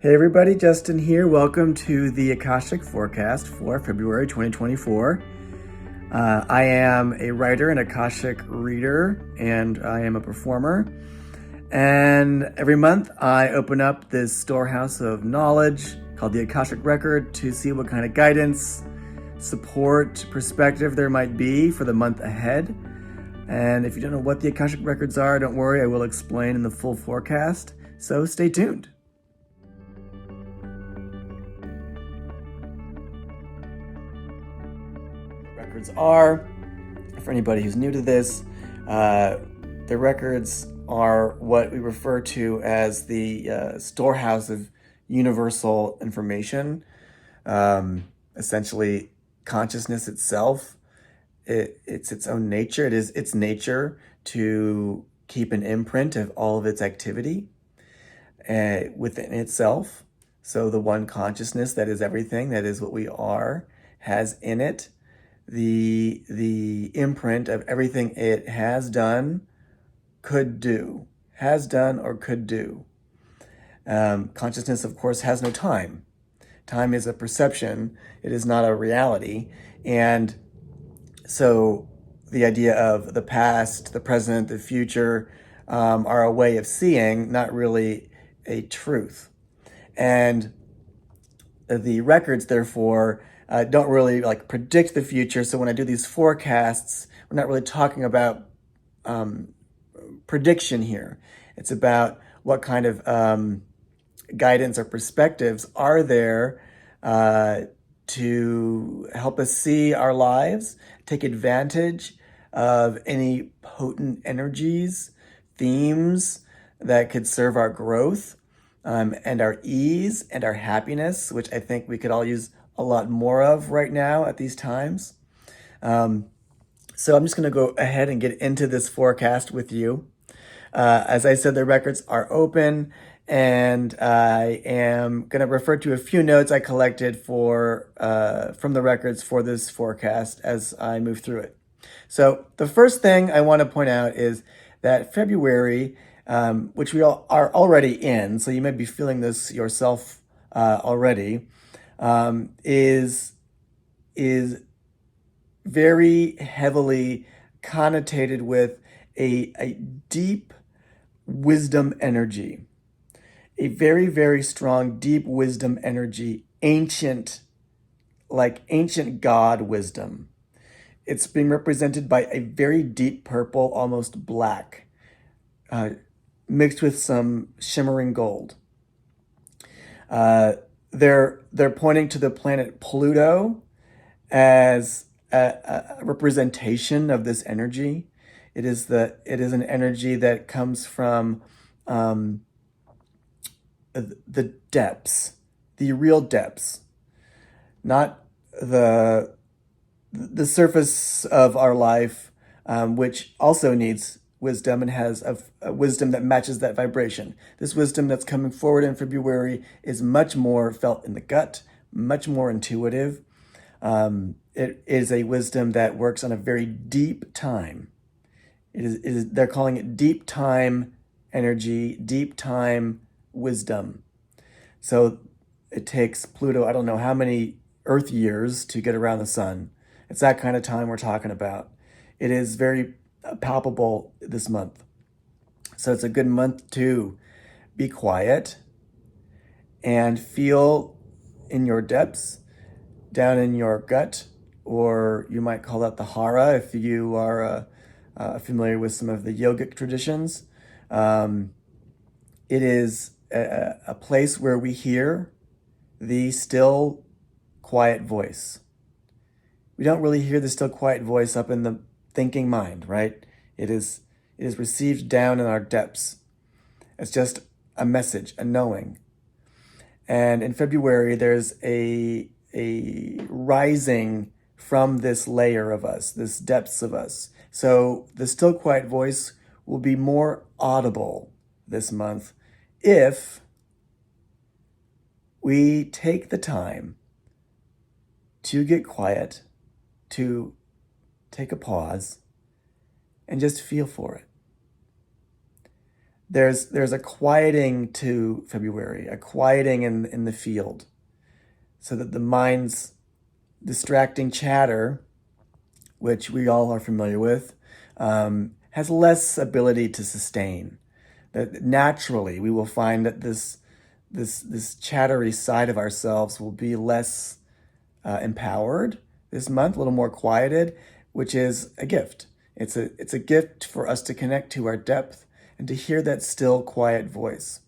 Hey everybody, Justin here. Welcome to the Akashic Forecast for February 2024. I am a writer, an Akashic reader, and I am a performer. And every month I open up this storehouse of knowledge called the Akashic Record to see what kind of guidance, support, perspective there might be for the month ahead. And if you don't know what the Akashic Records are, don't worry, I will explain in the full forecast. So stay tuned. Records are, for anybody who's new to this, the records are what we refer to as the storehouse of universal information. Essentially, consciousness itself, it's its own nature. It is its nature to keep an imprint of all of its activity within itself. So the one consciousness that is everything, that is what we are, has in it the imprint of everything it has done, could do, has done or could do. Consciousness, of course, has no time. Time is a perception. It is not a reality. And so the idea of the past, the present, the future are a way of seeing, not really a truth. And the records, therefore, don't really predict the future. So when I do these forecasts, we're not really talking about prediction here. It's about what kind of guidance or perspectives are there to help us see our lives, take advantage of any potent energies, themes that could serve our growth and our ease and our happiness, which I think we could all use a lot more of right now at these times. So I'm just going to go ahead and get into this forecast with you. As I said, the records are open, and I am going to refer to a few notes I collected from the records for this forecast as I move through it. So the first thing I want to point out is that February, which we all are already in, so you may be feeling this yourself already, is very heavily connotated with a deep wisdom energy, a very, very strong, deep wisdom energy, ancient God wisdom. It's being represented by a very deep purple, almost black, mixed with some shimmering gold. They're pointing to the planet Pluto as a representation of this energy. It is an energy that comes from the depths, the real depths, not the surface of our life, which also needs wisdom and has a wisdom that matches that vibration. This wisdom that's coming forward in February is much more felt in the gut, much more intuitive. It is a wisdom that works on a very deep time. They're calling it deep time energy, deep time wisdom. So it takes Pluto, I don't know how many Earth years to get around the sun. It's that kind of time we're talking about. It is very palpable this month. So it's a good month to be quiet and feel in your depths, down in your gut, or you might call that the hara if you are familiar with some of the yogic traditions. It is a place where we hear the still, quiet voice. We don't really hear the still, quiet voice up in the thinking mind, right? It is received down in our depths. It's just a message, a knowing. And in February, there's a rising from this layer of us, this depths of us. So the still, quiet voice will be more audible this month if we take the time to get quiet, to take a pause, and just feel for it. there's a quieting to February, a quieting in the field, so that the mind's distracting chatter, which we all are familiar with, has less ability to sustain. That naturally we will find that this chattery side of ourselves will be less empowered this month, a little more quieted, which is a gift. It's a gift for us to connect to our depth and to hear that still, quiet voice.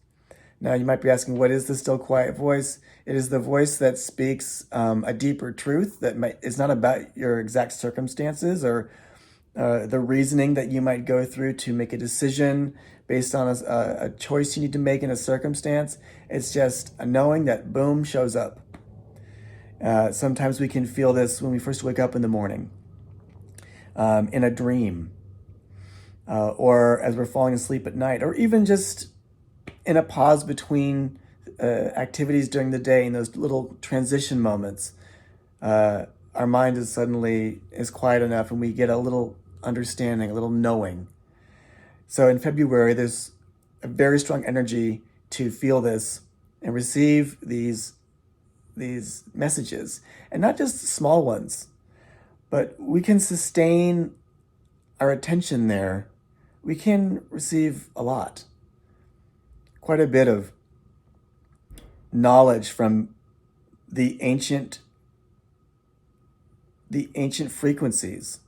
Now, you might be asking, what is the still, quiet voice? It is the voice that speaks a deeper truth that is not about your exact circumstances or the reasoning that you might go through to make a decision based on a choice you need to make in a circumstance. It's just a knowing that, boom, shows up. Sometimes we can feel this when we first wake up in the morning, in a dream, or as we're falling asleep at night, or even just in a pause between activities during the day, in those little transition moments. Our mind is quiet enough, and we get a little understanding, a little knowing. So in February, there's a very strong energy to feel this and receive these messages, and not just small ones, but we can sustain our attention there. We can receive a lot, quite a bit of knowledge from the ancient frequencies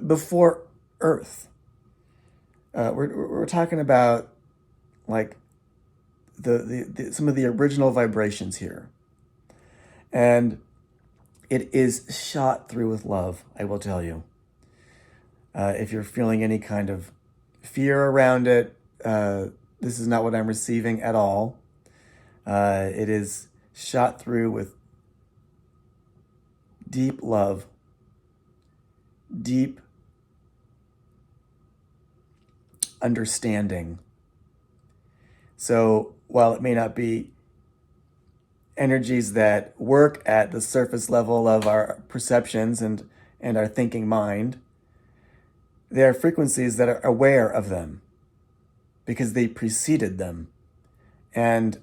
before Earth. We're talking about like some of the original vibrations here, and it is shot through with love. I will tell you, if you're feeling any kind of fear around it, this is not what I'm receiving at all. It is shot through with deep love, deep understanding. So while it may not be energies that work at the surface level of our perceptions and our thinking mind, they are frequencies that are aware of them because they preceded them, and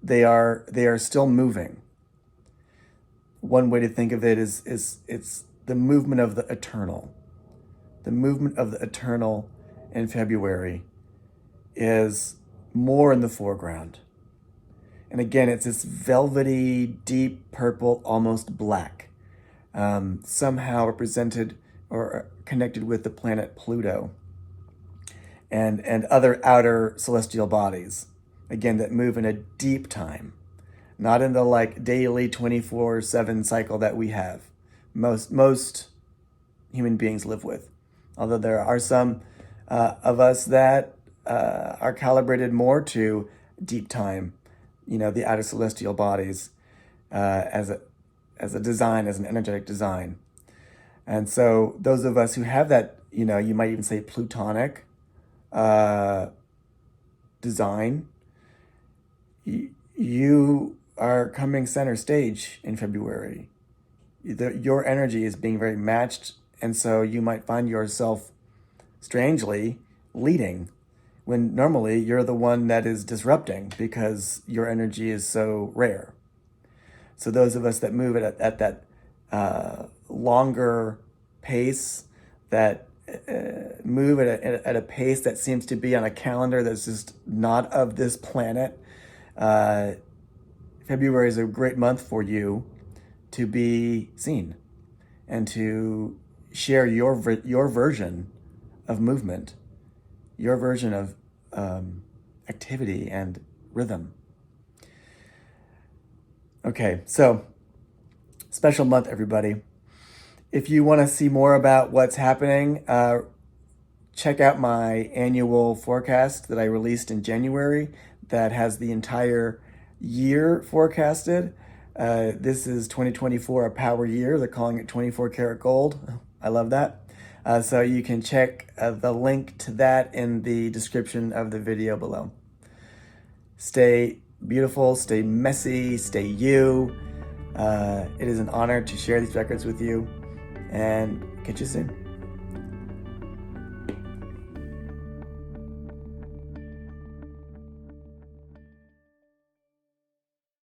they are still moving. One way to think of it is it's the movement of the eternal. The movement of the eternal in February is more in the foreground. And again, it's this velvety, deep purple, almost black, somehow represented or connected with the planet Pluto and other outer celestial bodies, again, that move in a deep time, not in the like daily 24/7 cycle that we have. Most human beings live with, although there are some of us that are calibrated more to deep time, the outer celestial bodies, as a design, as an energetic design. And so those of us who have that, you might even say plutonic design, you are coming center stage in February. Your energy is being very matched, and so you might find yourself strangely leading when normally you're the one that is disrupting because your energy is so rare. So those of us that move at that longer pace, that move at a pace that seems to be on a calendar that's just not of this planet, February is a great month for you to be seen and to share your version of movement, your version of activity and rhythm. Okay, so special month, everybody. If you want to see more about what's happening, check out my annual forecast that I released in January that has the entire year forecasted. This is 2024, a power year. They're calling it 24 karat gold. I love that. So you can check the link to that in the description of the video below. Stay beautiful, stay messy, stay you. It is an honor to share these records with you, and catch you soon.